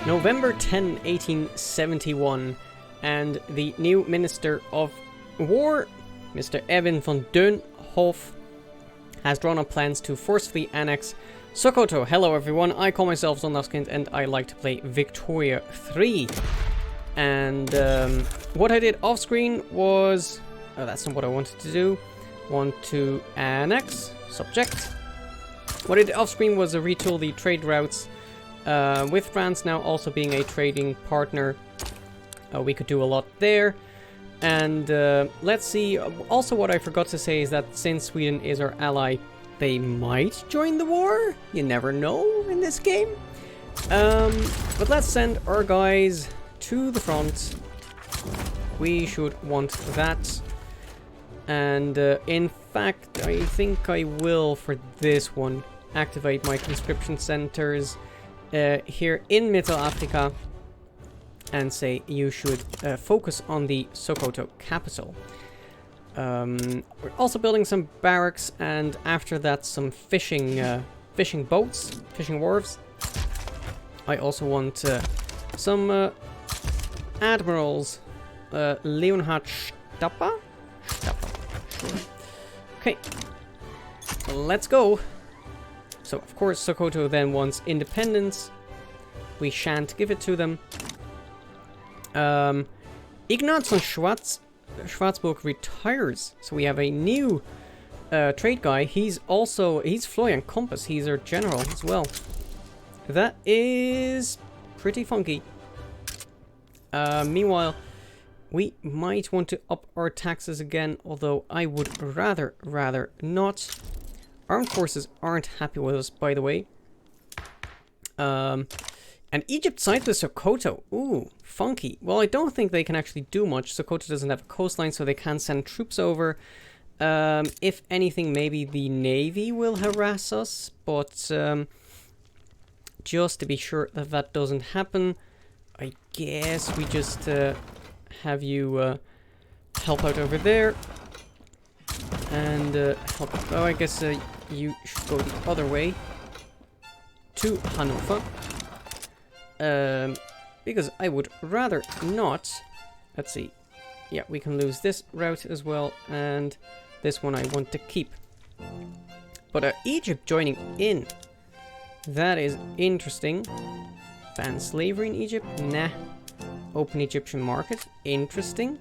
November 10, 1871, and the new Minister of War, Mr. Evan von Dönhoff, has drawn up plans to forcefully annex Sokoto. Hello everyone, I call myself Zondagskind and I like to play Victoria 3. And what I did off screen was... Oh, that's not what I wanted to do. Want to annex, subject. What I did off screen was retool the trade routes. With France now also being a trading partner, we could do a lot there. And let's see, also what I forgot to say is that since Sweden is our ally, they might join the war. You never know in this game. But let's send our guys to the front. We should want that. And in fact, I think I will, for this one, activate my conscription centers here in Middle Africa and say you should focus on the Sokoto capital. We're also building some barracks, and after that some fishing boats, fishing wharves. I also want some admirals. Leonhard Stappa? Sure. Okay, let's go. So of course Sokoto then wants independence. We shan't give it to them. Ignaz von Schwarzburg retires, so we have a new trade guy. He's Florian Compass. He's our general as well. That is pretty funky. Meanwhile, we might want to up our taxes again, although I would rather not. Armed forces aren't happy with us, by the way. And Egypt sides with Sokoto. Ooh, funky. Well, I don't think they can actually do much. Sokoto doesn't have a coastline, so they can't send troops over. If anything, maybe the navy will harass us, but just to be sure that that doesn't happen, I guess we just have you help out over there. And help. Oh, I guess you should go the other way to Hannover. Because I would rather not. Let's see. Yeah, we can lose this route as well, and this one I want to keep. But Egypt joining in. That is interesting. Ban slavery in Egypt? Nah. Open Egyptian market? Interesting.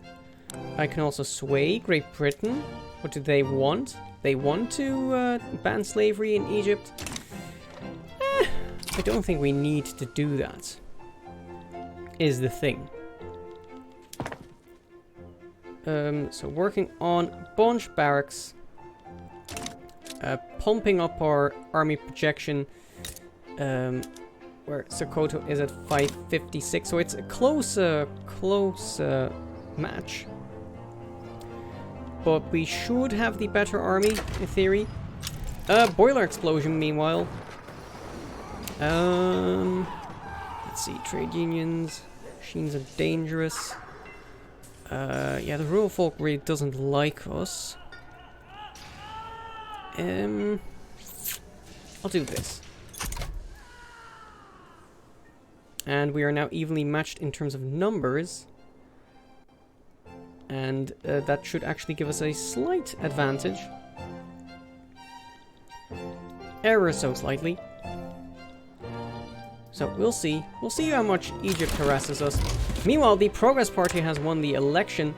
I can also sway Great Britain. What do they want? They want to ban slavery in Egypt? I don't think we need to do that, is the thing. So working on bunch barracks, pumping up our army projection, where Sokoto is at 556, so it's a close match. But we should have the better army, in theory. Boiler explosion, meanwhile. Let's see, trade unions. Machines are dangerous. Yeah, the rural folk really doesn't like us. I'll do this. And we are now evenly matched in terms of numbers. And that should actually give us a slight advantage. Ever so slightly. So we'll see. We'll see how much Egypt harasses us. Meanwhile, the Progress Party has won the election.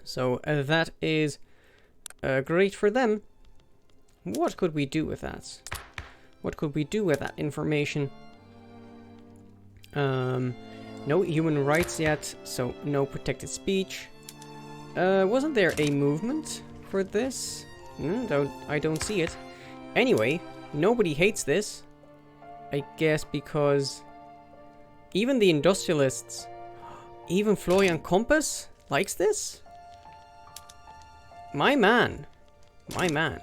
So that is great for them. What could we do with that? What could we do with that information? No human rights yet, so no protected speech. Wasn't there a movement for this? I don't see it. Anyway, nobody hates this. I guess because even the industrialists, even Florian Compass likes this? My man. My man.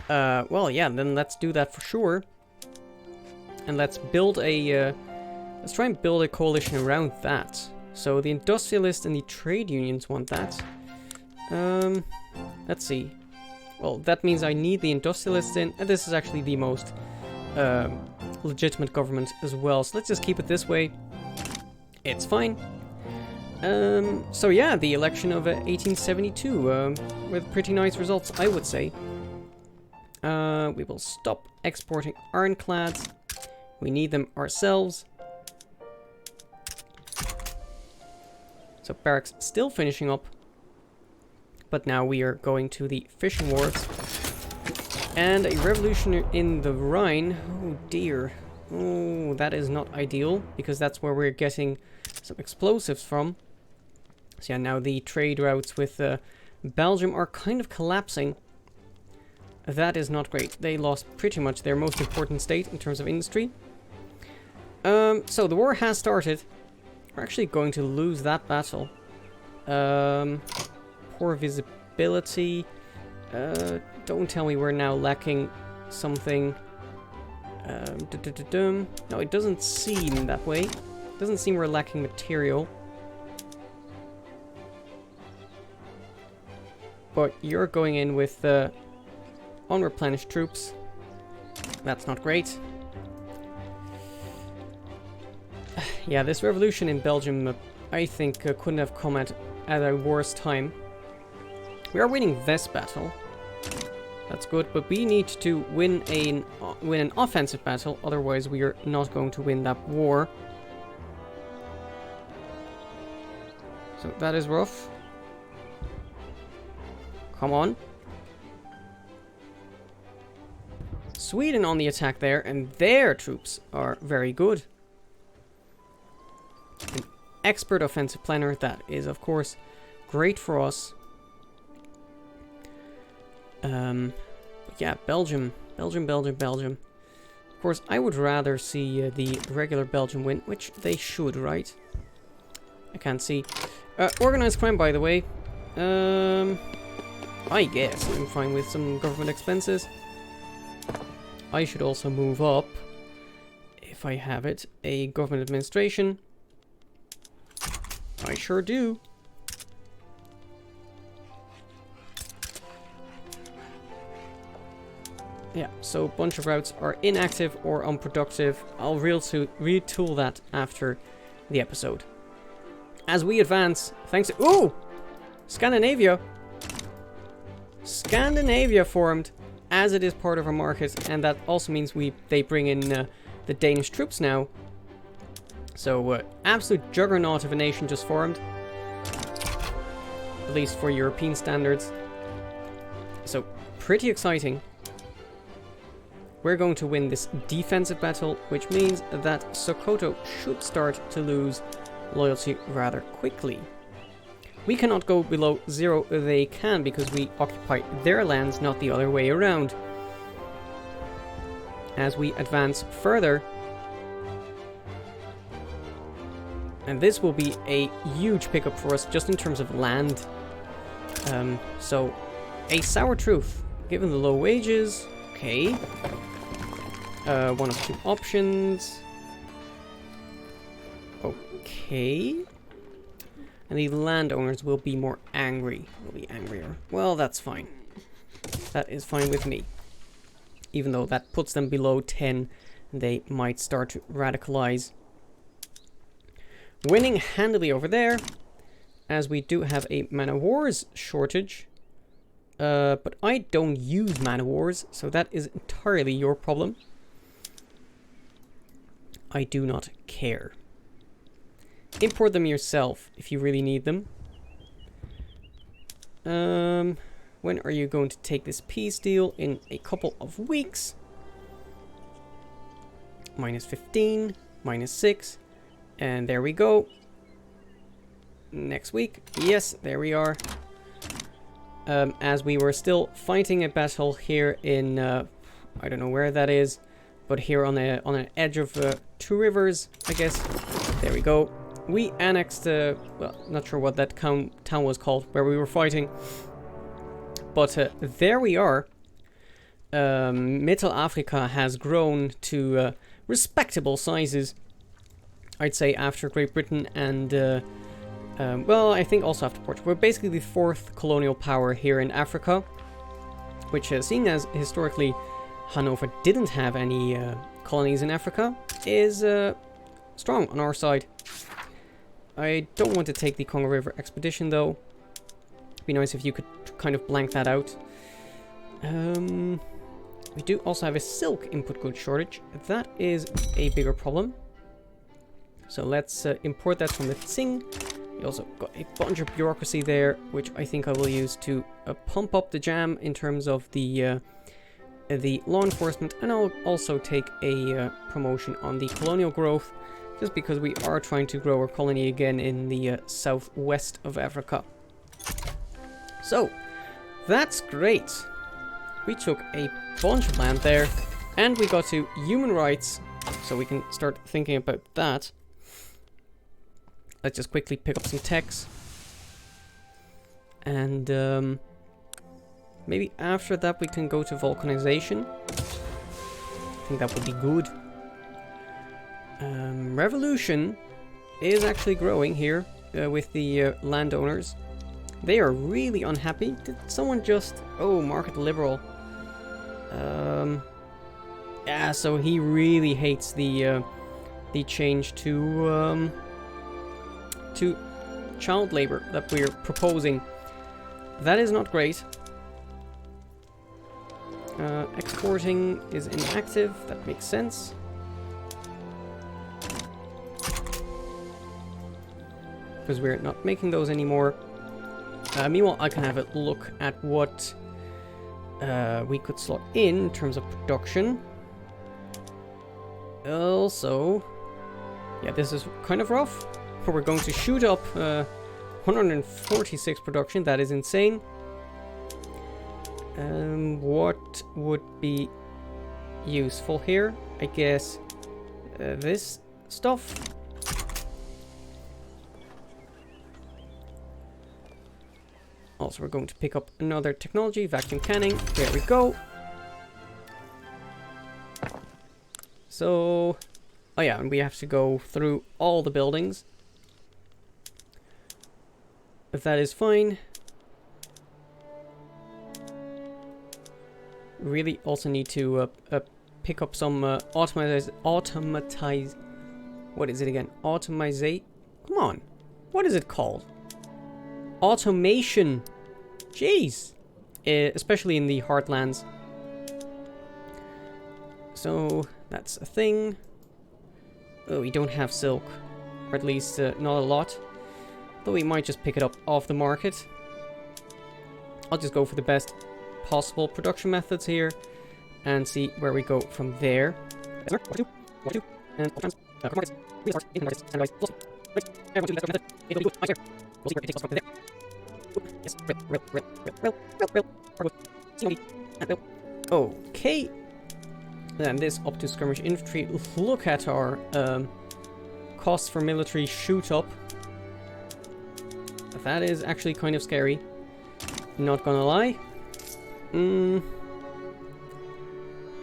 Well, yeah, then let's do that for sure. And let's build a... let's try and build a coalition around that. So the industrialists and the trade unions want that. Let's see. Well, that means I need the industrialists in. And this is actually the most legitimate government as well. So let's just keep it this way. It's fine. So yeah, the election of 1872 with pretty nice results, I would say. We will stop exporting ironclads. We need them ourselves. So barracks still finishing up. But now we are going to the fishing wharves. And a revolution in the Rhine. Oh dear. Oh, that is not ideal, because that's where we're getting some explosives from. So yeah, now the trade routes with Belgium are kind of collapsing. That is not great. They lost pretty much their most important state in terms of industry. So the war has started. We're actually going to lose that battle. Poor visibility. Don't tell me we're now lacking something. No, it doesn't seem that way. It doesn't seem we're lacking material. But you're going in with unreplenished troops. That's not great. Yeah, this revolution in Belgium, I think, couldn't have come at a worse time. We are winning this battle. That's good, but we need to win an offensive battle, otherwise we are not going to win that war. So that is rough. Come on. Sweden on the attack there, and their troops are very good. An expert offensive planner, that is of course great for us. Yeah, Belgium. Of course, I would rather see the regular Belgium win, which they should, right? I can't see. Organized crime, by the way. I guess I'm fine with some government expenses. I should also move up, if I have it, a government administration. I sure do. Yeah, so a bunch of routes are inactive or unproductive. I'll retool that after the episode. As we advance, thanks to... Ooh! Scandinavia! Scandinavia formed, as it is part of our market, and that also means they bring in the Danish troops now. So, absolute juggernaut of a nation just formed. At least for European standards. So, pretty exciting. We're going to win this defensive battle, which means that Sokoto should start to lose loyalty rather quickly. We cannot go below 0, they can, because we occupy their lands, not the other way around. As we advance further, and this will be a huge pickup for us just in terms of land. So, a sour truth, given the low wages, okay. One of two options. Okay. And the landowners will be more angry. Will be angrier. Well, that's fine. That is fine with me. Even though that puts them below 10, they might start to radicalize. Winning handily over there, as we do have a man of wars shortage. But I don't use man of wars, so that is entirely your problem. I do not care. Import them yourself if you really need them. When are you going to take this peace deal? In a couple of weeks. -15, -6, and there we go. Next week, yes, there we are. As we were still fighting a battle here in, I don't know where that is, but here on an edge of two rivers, I guess. There we go. We annexed, well, not sure what that town was called, where we were fighting. But there we are. Mittelafrika has grown to respectable sizes, I'd say, after Great Britain and, well, I think also after Portugal. We're basically the fourth colonial power here in Africa, which, seeing as historically Hanover didn't have any colonies in Africa is strong on our side. I don't want to take the Congo River expedition though. It'd be nice if you could kind of blank that out. We do also have a silk input goods shortage. That is a bigger problem. So let's import that from the Tsing. We also got a bunch of bureaucracy there, which I think I will use to pump up the jam in terms of the law enforcement, and I'll also take a promotion on the colonial growth, just because we are trying to grow our colony again in the southwest of Africa. So, that's great. We took a bunch of land there, and we got to human rights, so we can start thinking about that. Let's just quickly pick up some techs. And maybe after that we can go to volcanization. I think that would be good. Revolution is actually growing here with the landowners. They are really unhappy. Did someone just... Oh, market liberal. Yeah, so he really hates the change to child labor that we're proposing. That is not great. Exporting is inactive. That makes sense. Because we're not making those anymore. Meanwhile, I can have a look at what we could slot in terms of production. Also, yeah, this is kind of rough. We're going to shoot up 146 production. That is insane. What would be useful here? I guess this stuff. Also, we're going to pick up another technology, vacuum canning. There we go. So, oh yeah, and we have to go through all the buildings. If that is fine. Really also need to pick up some automatize. What is it again? Automizate. Come on. What is it called? Automation. Jeez. Especially in the heartlands. So that's a thing. Oh, we don't have silk, or at least not a lot. Though we might just pick it up off the market. I'll just go for the best possible production methods here and see where we go from there. Okay. Then this up to skirmish infantry. Look at our costs for military shoot up. That is actually kind of scary. Not gonna lie.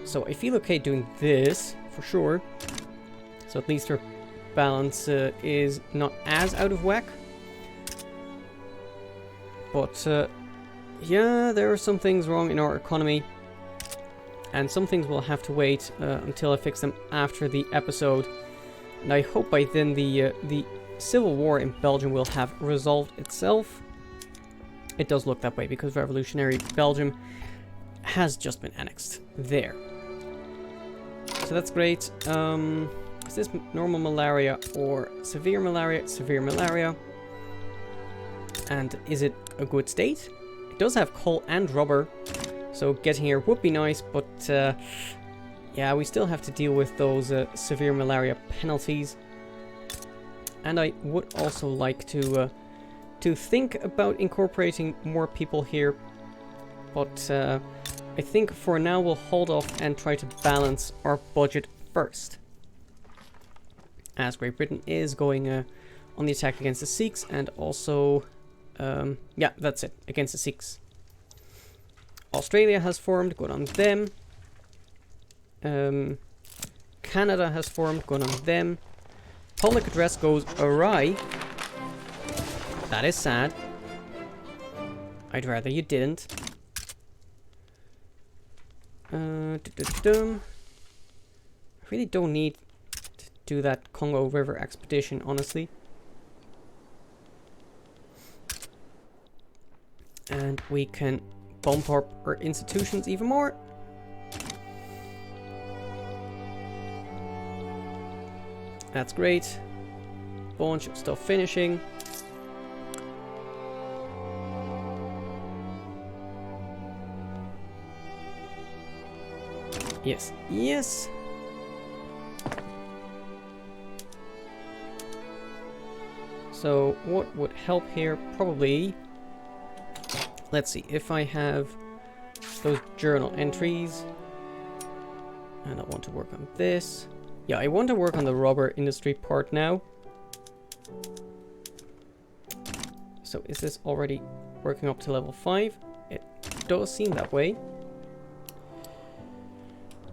So I feel okay doing this for sure. So at least our balance is not as out of whack. But yeah, there are some things wrong in our economy. And some things will have to wait until I fix them after the episode. And I hope by then the civil war in Belgium will have resolved itself. It does look that way because revolutionary Belgium has just been annexed there. So that's great. Is this normal malaria or severe malaria? Severe malaria. And is it a good state? It does have coal and rubber. So getting here would be nice, but yeah, we still have to deal with those severe malaria penalties. And I would also like to think about incorporating more people here, but I think for now we'll hold off and try to balance our budget first. As Great Britain is going on the attack against the Sikhs, and also, yeah, that's it, against the Sikhs. Australia has formed, good on them. Canada has formed, good on them. Public address goes awry. That is sad. I'd rather you didn't. really don't need to do that Congo River expedition, honestly. And we can bump up our institutions even more. That's great. Bunch of stuff finishing. Yes, yes. So what would help here? Probably, let's see, if I have those journal entries, and I want to work on this. Yeah, I want to work on the rubber industry part now. So is this already working up to level 5? It does seem that way.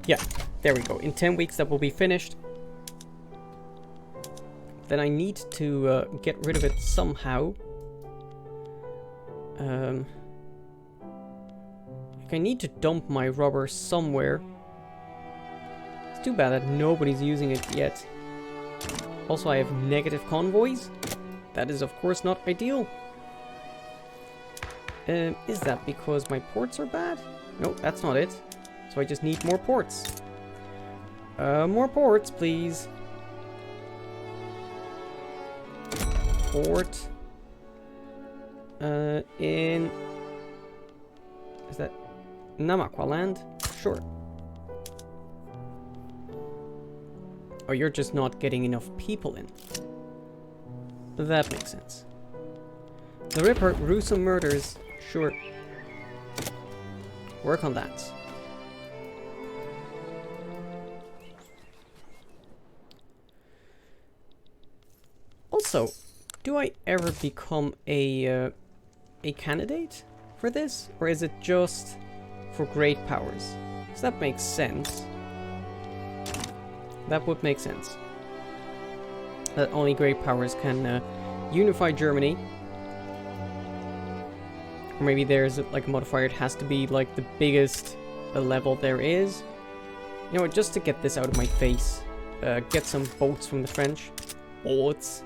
Yeah, there we go. In 10 weeks that will be finished. Then I need to get rid of it somehow. Like I need to dump my rubber somewhere. It's too bad that nobody's using it yet. Also, I have negative convoys. That is, of course, not ideal. Is that because my ports are bad? No, that's not it. So I just need more ports. More ports, please. Port. In... Is that Namaqualand? Sure. Or you're just not getting enough people in. That makes sense. The Ripper, gruesome murders. Sure. Work on that. Also, do I ever become a candidate for this? Or is it just for great powers? Because that makes sense. That would make sense. That only great powers can unify Germany. Or maybe there's like a modifier, it has to be like the biggest level there is. You know what, just to get this out of my face. Get some boats from the French. Boats.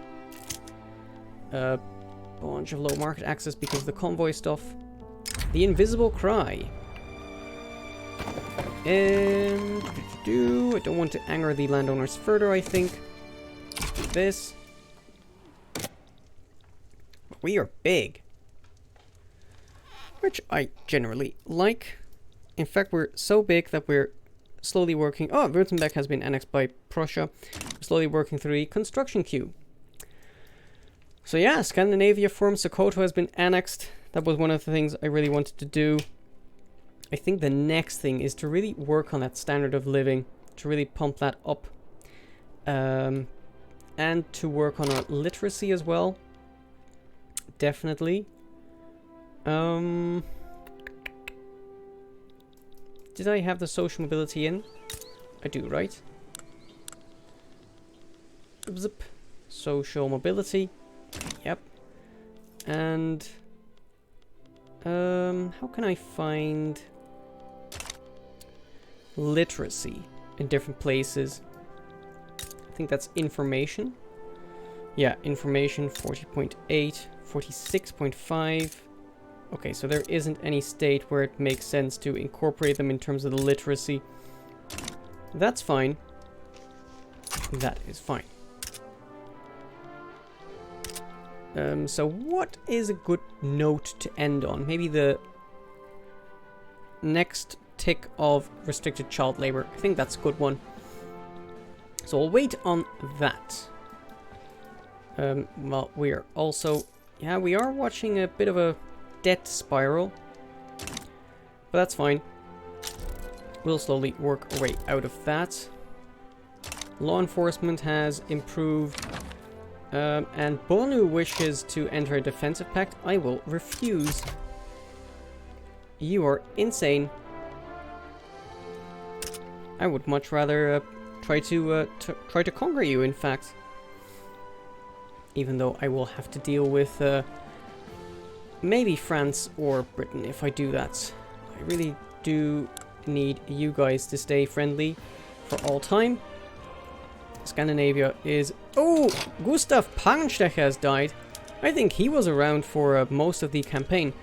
Bunch of low market access because of the convoy stuff. The Invisible Cry. And I don't want to anger the landowners further, I think. Do this. We are big. Which I generally like. In fact, we're so big that we're slowly working... Oh, Württemberg has been annexed by Prussia. We're slowly working through the construction queue. So yeah, Scandinavia formed, Sokoto has been annexed. That was one of the things I really wanted to do. I think the next thing is to really work on that standard of living, to really pump that up. And to work on our literacy as well. Definitely. Did I have the social mobility in? I do, right? Zip. Social mobility. Yep. And how can I find literacy in different places? I think that's information. Yeah, information 40.8, 46.5. Okay, so there isn't any state where it makes sense to incorporate them in terms of the literacy. That's fine. That is fine. So what is a good note to end on? Maybe the next tick of restricted child labor. I think that's a good one. So I'll wait on that. Well, we are also... Yeah, we are watching a bit of a debt spiral. But that's fine. We'll slowly work our way out of that. Law enforcement has improved. And Bonu wishes to enter a defensive pact. I will refuse. You are insane. I would much rather try to conquer you, in fact. Even though I will have to deal with maybe France or Britain if I do that. I really do need you guys to stay friendly for all time. Scandinavia is... Oh! Gustav Pagenstecher has died. I think he was around for most of the campaign.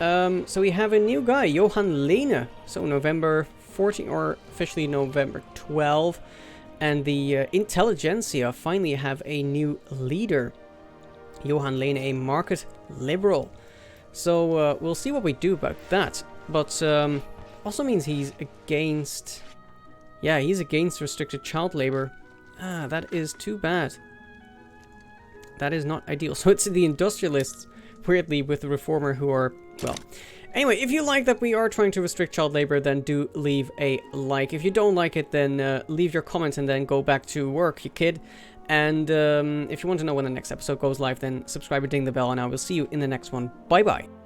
So we have a new guy, Johan Lehne. So November 14, or officially November 12. And the intelligentsia finally have a new leader. Johan Lehne, a market liberal. So we'll see what we do about that. But also means he's against... Yeah, he's against restricted child labor. Ah, that is too bad. That is not ideal. So it's the industrialists, weirdly, with the reformer who are... Well, anyway, if you like that we are trying to restrict child labor, then do leave a like. If you don't like it, then leave your comments and then go back to work, you kid. And if you want to know when the next episode goes live, then subscribe and ding the bell, and I will see you in the next one. Bye-bye.